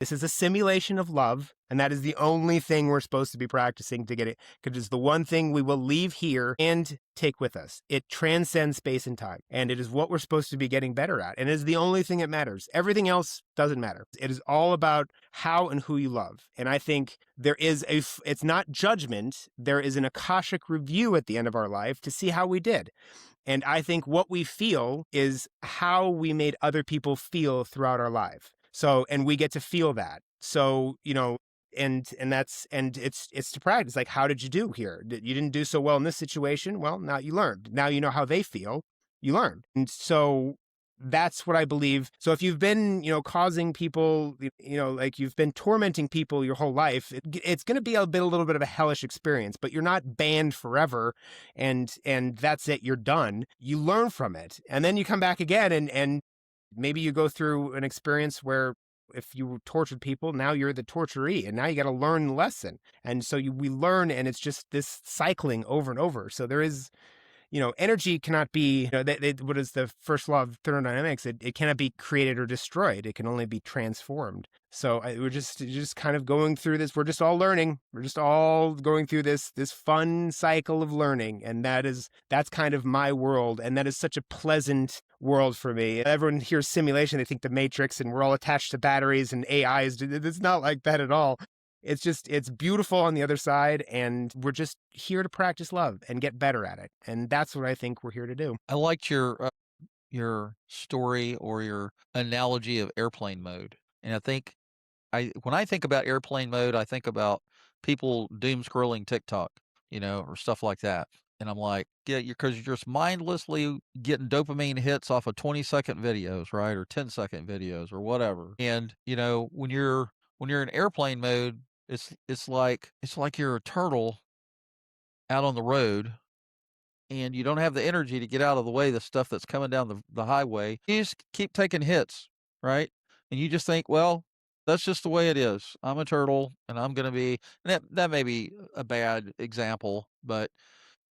This is a simulation of love, and that is the only thing we're supposed to be practicing to get it, because it's the one thing we will leave here and take with us. It transcends space and time, and it is what we're supposed to be getting better at, and it is the only thing that matters. Everything else doesn't matter. It is all about how and who you love, and I think there is it's not judgment, there is an Akashic review at the end of our life to see how we did. And I think what we feel is how we made other people feel throughout our life. So, and we get to feel that. So, and it's to practice. Like, how did you do here? You didn't do so well in this situation. Well, now you learned. Now you know how they feel. You learned. And so that's what I believe. So if you've been, causing people, like you've been tormenting people your whole life, it's going to be a little bit of a hellish experience, but you're not banned forever. And that's it. You're done. You learn from it. And then you come back again and maybe you go through an experience where if you tortured people, now you're the torturee, and now you got to learn the lesson. And so we learn, and it's just this cycling over and over. So there is, energy cannot be, what is the first law of thermodynamics? It cannot be created or destroyed. It can only be transformed. So we're just kind of going through this. We're just all learning. We're just all going through this fun cycle of learning. And that's kind of my world. And that is such a pleasant world for me. Everyone hears simulation, they think the Matrix, and we're all attached to batteries and AIs. It's not like that at all. It's beautiful on the other side, and we're just here to practice love and get better at it. And that's what I think we're here to do. I liked your story or your analogy of airplane mode. And I think when I think about airplane mode, I think about people doom scrolling TikTok, or stuff like that. And I'm like, yeah, because you're just mindlessly getting dopamine hits off of 20-second videos, right? Or 10-second videos or whatever. And, when you're in airplane mode, it's like you're a turtle out on the road and you don't have the energy to get out of the way, the stuff that's coming down the highway. You just keep taking hits, right? And you just think, well, that's just the way it is. I'm a turtle and I'm going to be, and that may be a bad example, but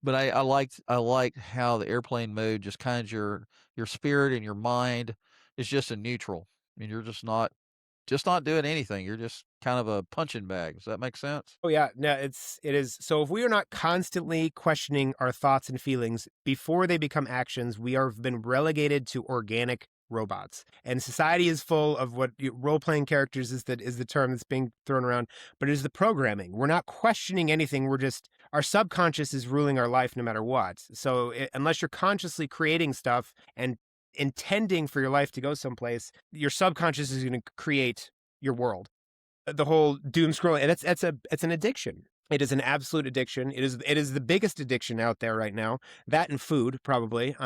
I liked how the airplane mode just kind of your spirit and your mind is just in neutral. I mean, you're just not doing anything. You're just kind of a punching bag. Does that make sense? Oh yeah, no, it is. So if we are not constantly questioning our thoughts and feelings before they become actions, we have been relegated to organic robots. And society is full of what role-playing characters is the term that's being thrown around, but it is the programming. We're not questioning anything. Our subconscious is ruling our life no matter what. So unless you're consciously creating stuff and intending for your life to go someplace, your subconscious is going to create your world. The whole doom scrolling, and it's an addiction. It is an absolute addiction. It is the biggest addiction out there right now. That and food, probably.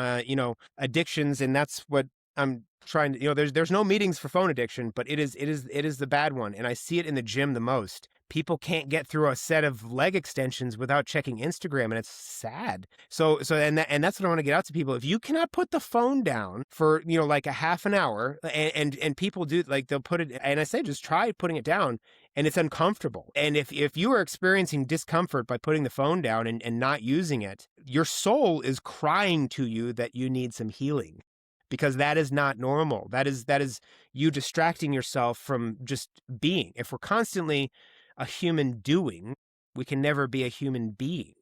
Addictions, and that's what I'm trying to. There's no meetings for phone addiction, but it is the bad one, and I see it in the gym the most. People can't get through a set of leg extensions without checking Instagram, and it's sad. So and that's what I want to get out to people. If you cannot put the phone down for like a half an hour, and people do, like, they'll put it, and I say just try putting it down, and it's uncomfortable. And if you are experiencing discomfort by putting the phone down and not using it, your soul is crying to you that you need some healing. Because that is not normal. That is you distracting yourself from just being. If we're constantly a human doing, we can never be a human being.